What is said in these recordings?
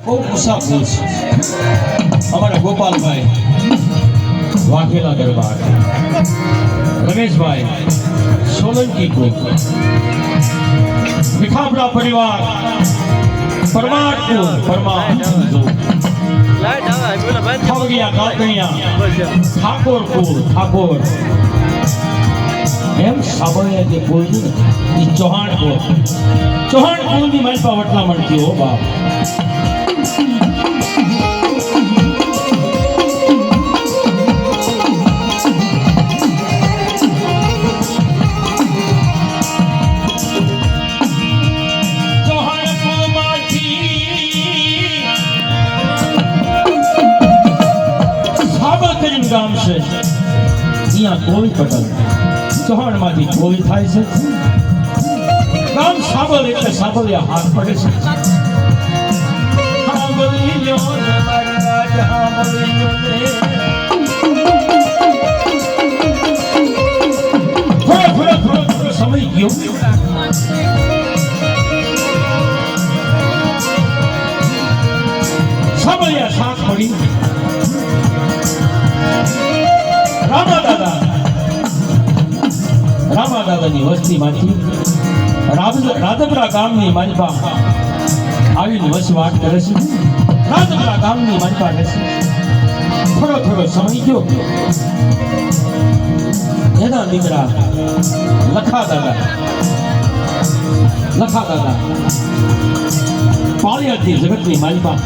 બહુ મુસાફરી છે અમારા ગોપાલભાઈ વાઘેલા દરબાર, રમેશભાઈ સોલંકી કો, વિખાપરા પરિવાર, પરમાર કો પરમાર ખાવડિયા કાકડિયા, ઠાકોર કો ઠાકોર, એમ સાબળિયા જે કોઈ ને એ ચૌહાણ કુળની માલપા વટલા મળતી હો બાપ. ગામ છે અહીંયા કોઈ પટલ ચૌહાણ માંથી કોઈ થાય છે. ગામ સાબલ એટલે સાબલિયા હાથ પડે છે. થોડો સમય ગયો. સાબલિયા સાથ પડી. રામા દાદાની વસ્તીમાંથી રાધપરા ગામની માલપા આવીને વસવાટ કરે છે. રાધપરા ગામની માલપા રહે છે. થોડો સમય ગયો. એના દીકરા લખા દાદા પાળિયાથી જગતની માલપા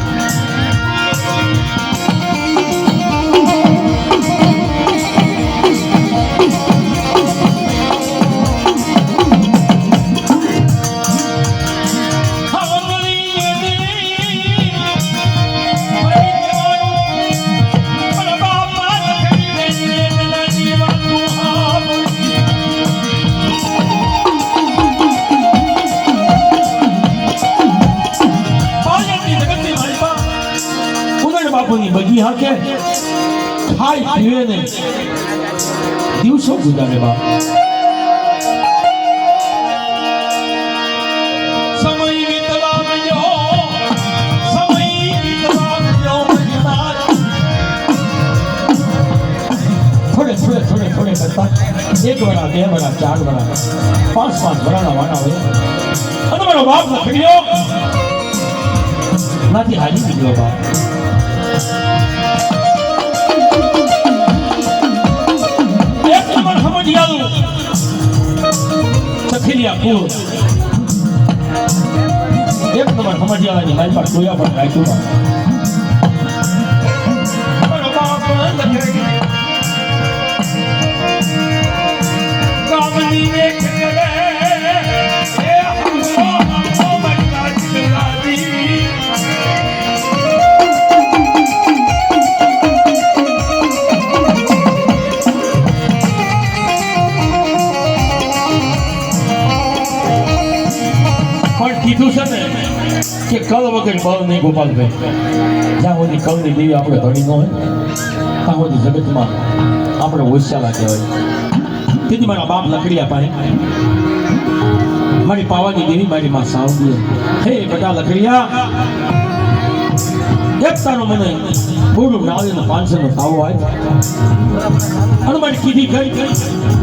બગી હાકે ખાઈ પીવે ને દિવસો ગુજારે બાપ. સમય વીતવા ગયો થોડે કરતા 1 વરા 2 વરા 4 વરા 5 વરાના વાના હોય અને મારો બાપ લખડ્યો નાથી હાજી નીકળ્યો બાપ. એક નંબર સમજી આવું સખીલિયા કુળ, એક નંબર સમજી આવવાની મારી પાસે જોયા પણ રાખ્યું. કીધું છે ને કે કલ વગર બળ નહીં ગોપાલભાઈ. જ્યાં સુધી કલની દેવી આપણે ધણી ન હોય ત્યાં સુધી જગતમાં આપણે હોશિયારા કહેવાય. તેથી મારા બાપ લકડિયા પાસે મારી પાવાની દેવી મારી માં સાવડી, હે બેટા લકડિયા એક તારો મને થોડું નાળીનો 500 નો તાવો આવ્યો અને મારી કીધી ગઈ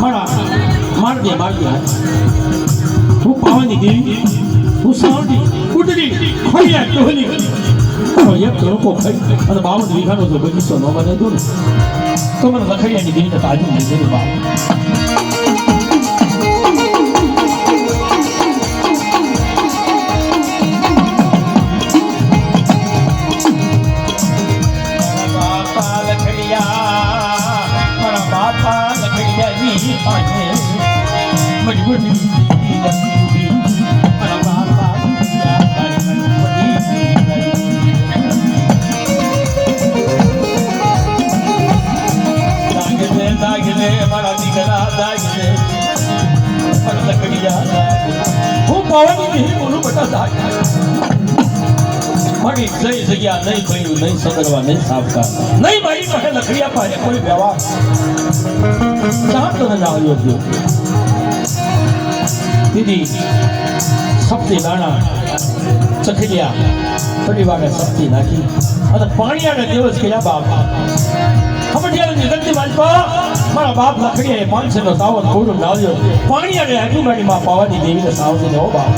મારજે હું પાવાની દેવી હું સાવડી ઉડડી ખોડિયા ટોહલી એક લોકો ખાઈ અને 52 વીઘાનો જો બગીચો ન બને દો ને તો મને લખડિયાની દેવીને તાજી નહીં દેવી બાપ. હું પાવાની નહીં બોલું બેટા. મારી જઈ જગ્યા નહીં કહ્યું, નહીં સગરવા, નહીં સાફકા, નહીં મારી પાસે લખડિયા પાસે કોઈ વ્યવહાર ચાહતો ન આવ્યો. દીદી સપતી દાણા ચખડિયા પરિવારે શક્તિ નાખી અને પાણીયાને દિવસ કર્યા બાપ ખમડિયાની ગતિ માલપા મારા બાપ લખડીએ 500 નો સાવન પૂરું લાવ્યો પાણીયાને અજુમાડીમાં પાવાની દેવીને સાવતી હો બાપ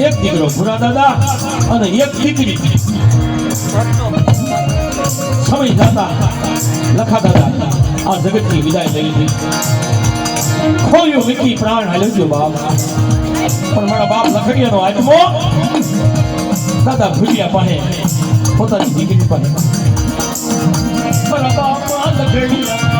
એક દીકરો ભૂરા દાદા અને એક દીકરી સમય જાતા લખા દાદા આ જગતની વિદાય લઈ લીધી ખોયું વિકી પ્રાણ હાલ્યો ગયો બાપ પણ મારા બાપ લખડિયાનો આત્મો દાદા ભૂલિયા પાસે પોતાની દીકરી પાસે મારા બાપ લખડિયા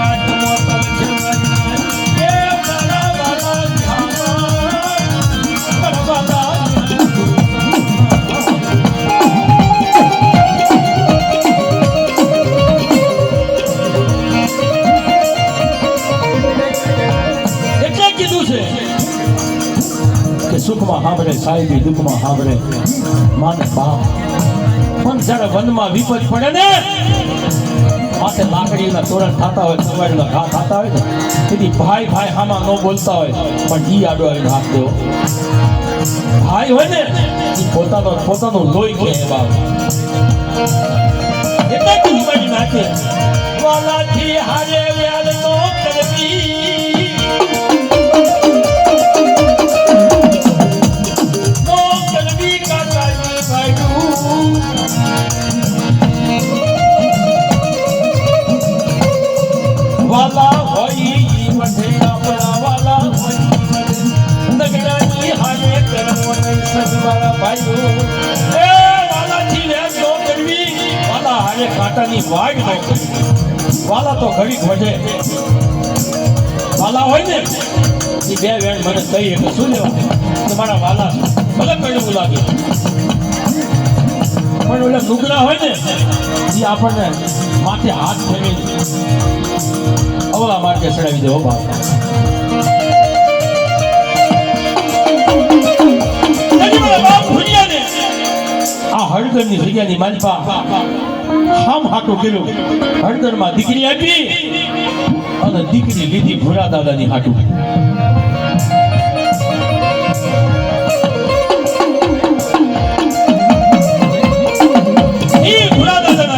સુખમાં સાંભળે સાહેબી દુઃખમાં સાંભળે માને બાપ પણ જ્યારે વનમાં વિપત પડે ને માથે લાકડીના તોરણ થતા હોય સવારીના ઘા થતા હોય ને તેથી ભાઈ ભાઈ હામાં ન બોલતા હોય પણ ઈ આડો આવીને હાથ દેવો ભાઈ હોય ને એ પોતાનું લોહી કે બાપ એટલે હિમાડી નાખે વાલાથી હારે વ્યાલ નો કરવી વાલા હોય મને આપણા વાલા નગરાની હાલે કરવો નહીં સદવાળા ભાઈઓ એ વાલાથી વેચ નો કરવી વાલા હાલે કાંટાની વાડ ન કરવી વાલા તો ઘડીક વધે વાલા હોય ને એ બે વેણ મને કહીએ કે શું લેવા તમારા વાલા ભલે કડવું લાગે પણ ઓલા નુગરા હોય ને એ આપણને માથે હાથ ફેરી અવળા માટે ચડાવી દો બાપ આ હળદરની જગ્યાની માલપા હામ હાટું કર્યું હળદરમાં દીકરી આપી અને દીકરી લીધી ભૂરા દાદાની હાટું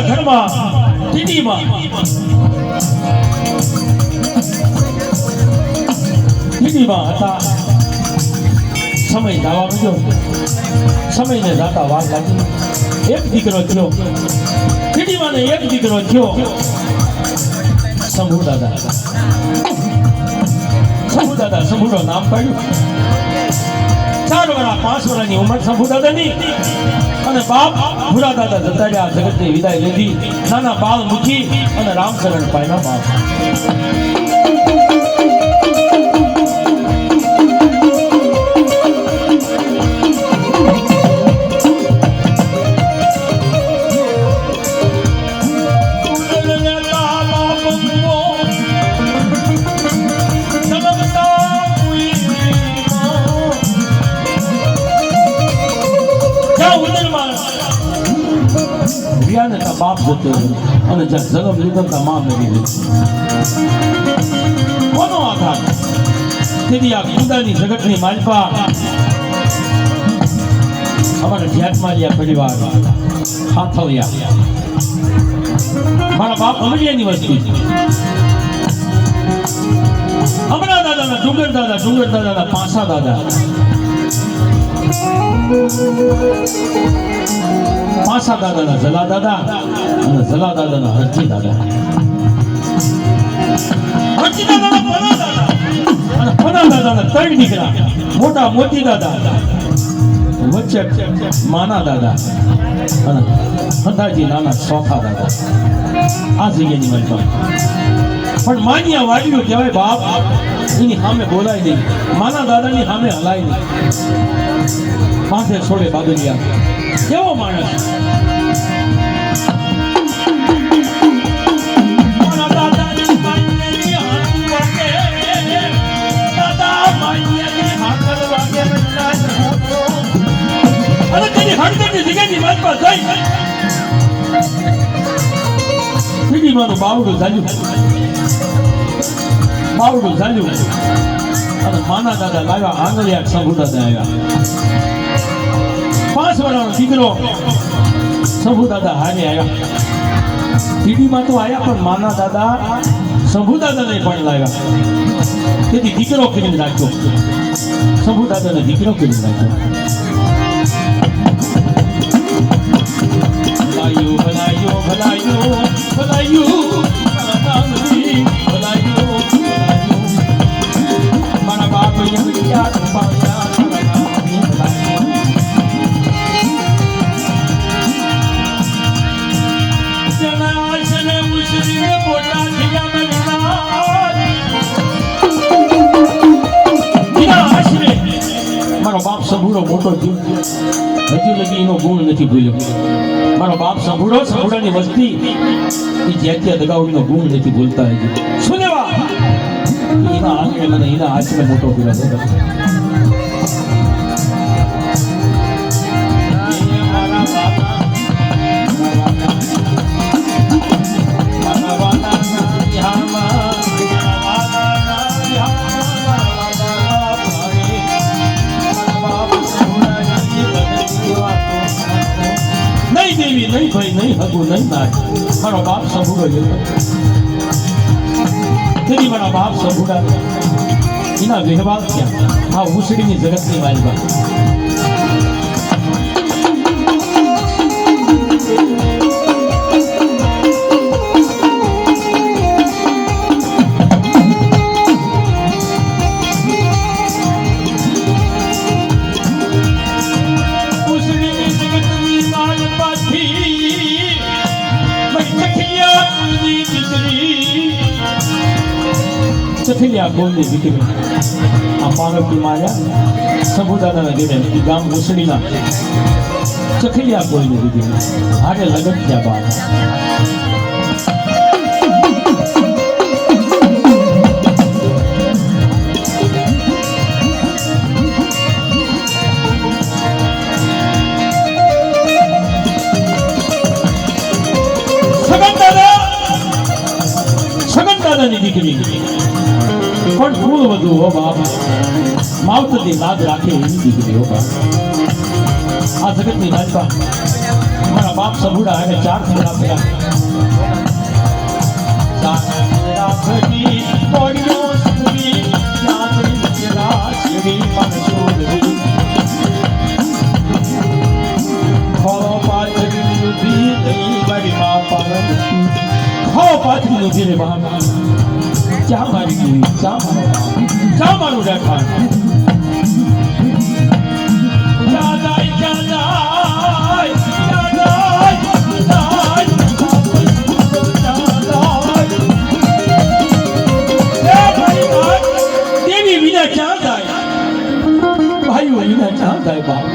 ઘરમાં ટીડીમાં હતા સમય જવા માંડ્યો સમયને જાતા વાર લાગી એક દીકરો થયો ટીડીમાં ને એક દીકરો થયો શંભુ દાદા શંભુનું નામ પાડ્યું 4 વર્ષ 5 વર્ષની ઉંમર શંભુ દાદાની અને બાપ ભૂરા દાદા જતા રહ્યા જગતની વિદાય લીધી નાના બાળ મૂકી અને રામચરણ પાયના બાપ બાપ જતો અને જન્મ લીધો તો માં મેળવી લીધો કોનો આધાર તેથી આ ખુદાની જગતની માલપા અમારા ધ્યાનમાલિયા પરિવાર હાથલિયા મારા બાપ અમરિયાની વસ્તુ છે અમરા દાદાના ડુંગર દાદાના પાસા દાદા પાસા દાદાના જલા દાદા અને જલા દાદાના હરજી દાદા પના દાદાના 3 દીકરા મોટા મોતી દાદા વચ્ચે માના દાદા અને હંધાજી નાના ચોથા દાદા આ જગ્યાની મારી પાસે પણ માન્યા વાડ્યું કહેવાય બાપ એની સામે બોલાય નહીં માના દાદાની સામે હલાય નહીં પાસે છોડે બાદલિયા કેવો માણસ બાવડું ઝાલ્યું અને માના દાદા લાવ્યા આંગળિયા શંભુ દાદા આવ્યા 5 વર્ષનો દીકરો શંભુ દાદા હારે આવ્યા ટીડીમાં તો આવ્યા પણ માના દાદા શંભુ દાદાને પણ લાવ્યા તેથી દીકરો કરીને રાખ્યો શંભુ દાદાને દીકરો કરીને રાખ્યો ભલાયું ભલાયું ભલાયું ભલાયું મારા બાપ યાદ પામ્યા મારો બાપ સંભૂળો મોટો થયો હજુ લગી એનો ગુણ નથી ભૂલ્યો મારો બાપ સંભૂળાની વસ્તી એ જ્યાં દગાવડીનો ગુણ નથી ભૂલતા હજુ શું લેવા એના આંગણે મને એના હાથને મોટો કર્યો નહીં ભાઈ નહીં હગું નહીં નાય મારો બાપ સંભૂળો જતો તેથી મારા બાપ સંભૂળા એના વ્યવહાર થયા આ ઉસળીની જગતની માલમાં ચખલિયા ગોળની દીકરી આ પારકની માયા સંભુદાદાના ઘેરે ગામ મુસળીના ચખલિયા ગોળની દીકરી હારે લગન થયા બાપ સગન દાદાની દીકરી પણ ફૂલ વધુ હો બાપ માવતરની લાજ રાખે એવી દીકરી હો બાપ આ જગતની રાજપા મારા બાપ સંભૂડા અને 4 ફેરા ફેરા પાથરી નું ધીરે બહાર ચા મારી ગઈ ચા મારું રાખા દેવી વિના ચા થાય ભાઈઓ વિના ચા થાય બાપ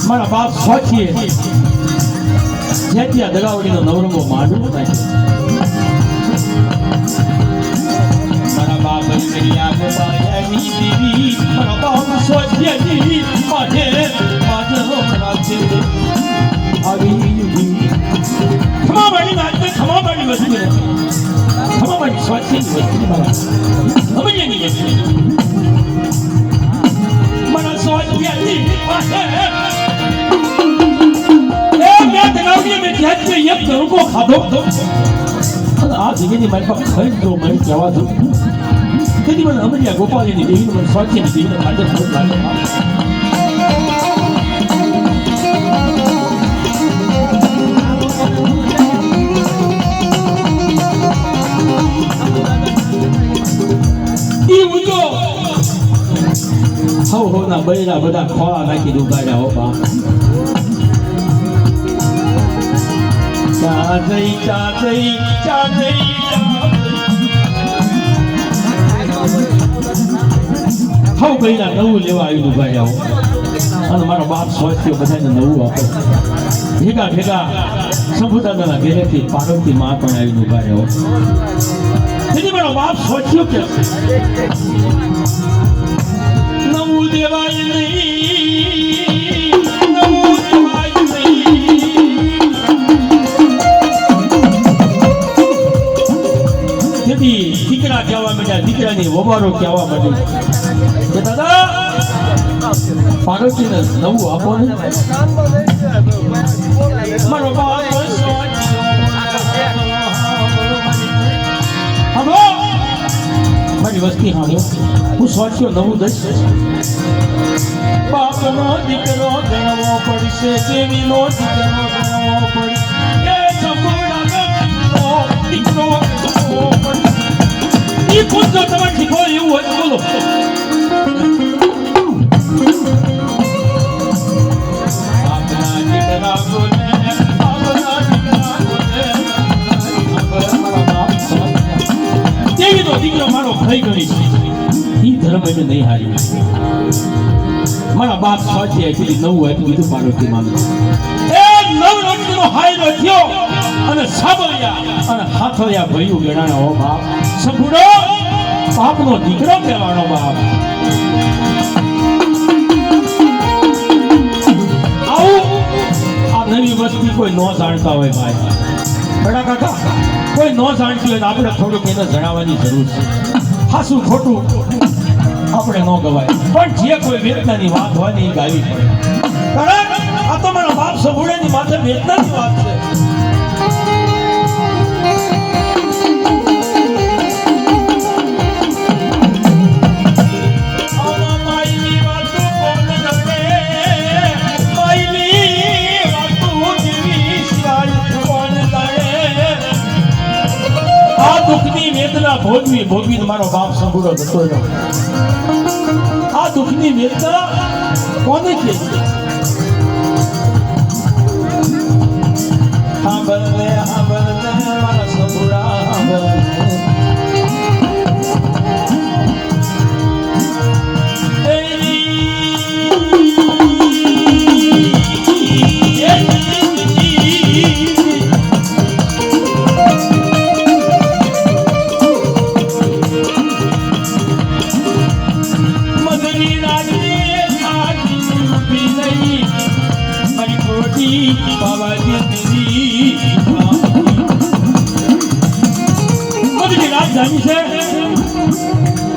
મારા બાપ સોચીએ જ્યાં ત્યાં દગાવડીનો નવરંગો માંડવો નાખે મારા બાપ મારા બાપ સોચીએ ખમાબાડી નાચે ખમાબાડી વસ્તુ ખમાબાડી સોચી વસ્તુ મારા સમજ્યા નહીં મારા સોચીએ એક ધરુકો ખાધો આ જગ્યાની મારી પાસે ખરી દો મને કહેવા દો તેથી મને અમરિયા ગોપાલીની દેવીને મને સ્વાધ્યાયની દેવીને ખાતર ખૂબ લાગે હો ના બૈરા બધા ખોળા નાખી ડૂબાડ્યા હો બા ચા દઈ હો બૈરા નવું લેવા આવી ડૂબાડ્યા હો અને મારો બાપ સોચ્યો બધાને નવું આપે ભેગા સંભુદાદાના ઘેરેથી પાર્વતી માં પણ આવી ડૂબાડ્યા હો તેથી મારો બાપ સોચ્યો કે નવું દેવાય નહીં તેથી દીકરા કહેવા માંડ્યા દીકરાની વવારો કહેવા માંડી કે દાદા પાર્વતીને નવું આપો ને મારો બાપ મારી વસ્તી હાલો હું સોચ્યો નવું દઈશ બાપનો દીકરો ગણવો પડશે દેવીનો દીકરો ગણવો પડશે એ સંપૂર્ણ દીકરો ગણવો પડશે એ પૂછો તમે શીખો એવું હોય બોલો બાપના દીકરા બોલે દેવીનો દીકરો મારો ભાઈ ગણી છે એ ધર્મ એને નહીં હારી મારા બાપ સાચી આપી નવું આપ્યું બીજું પાર્વતી માનું એ નવ રોટલીનો હાયરો થયો અને સાબરિયા અને હાથોયા ભયું ગણાણા હો બાપ સંપૂર્ણ બાપનો દીકરો કહેવાનો બાપ આવું આ નવી વસ્તી કોઈ ન જાણતા હોય ભાઈ બડા કાકા કોઈ ન જાણતી હોય આપણે થોડુંક એને જણાવવાની જરૂર છે હાસું ખોટું આપણે ન ગવાય પણ જે કોઈ વેદનાની વાત હોય ને એ ગાવી પડે કારણ આ તો મારા બાપ સભુડાની માથે વેદનાની વાત છે દુઃખની વેદના ભોગવી મારો બાપ સંભળો જતો રહ્યો આ દુઃખની વેદના કોને કે હા બને મારા સંભળા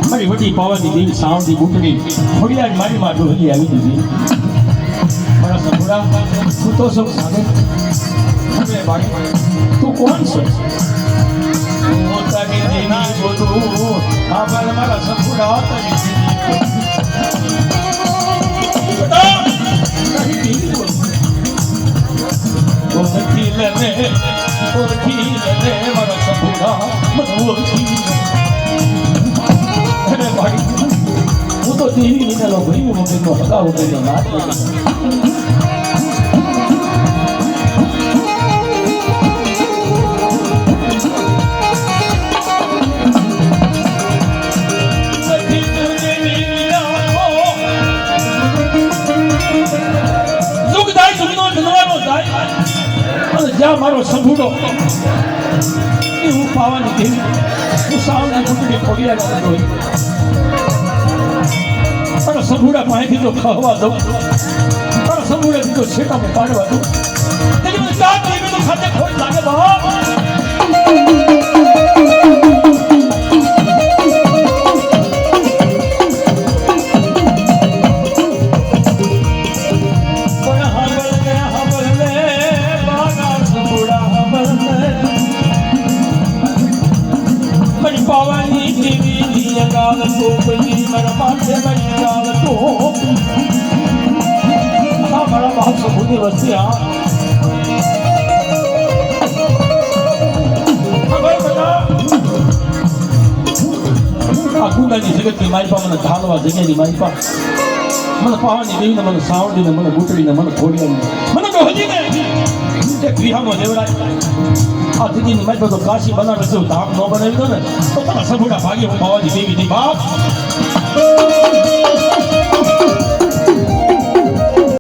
મારી વડી પાવાની દેવી સાવડી બુકડી ખોડિયાર મારી માં ઢોલી આવી દીધી મારા સંભળા તું તો સૌ સામે તું કોણ છે પોતાની દેવી બોલું આ મારા સંભળા ઓળખી લે મારા સંભળા મને ઓળખી હું તો દેવી વિના ભાઈ મમ્મીનો હગાવો કરીને વાત જ્યાં મારો સંભૂડો એ હું પાવાની દેવી હું સાવની કુટડી ખોડિયા કરતો હોય મારા સંભૂડા પાણીથી તો ખાવા દઉં મારા સંભૂડાથી તો છેટામાં પાડવા દઉં તેની મને જાત દેવી તો ખાતે ખોટ લાગે બાપ પાવાની દેવી આ સમુદ્ર વસ્તી આ ભાઈ બધા આ ગુંદાની જગતની માલપા મને ઢાલવા જગ્યાની માલપા મને પહાડની દેવીને મને સાવડીને મને બુટડીને મને ખોડિયાને મને તો હજી ને એક વિહામાં દેવડાય આ જગ્યાની માલપા તો કાશી બનાવે છે ધામ ન બનાવી દો ને તો તારા સગુડા ભાગે હું બાવાની દેવી નહીં બાપ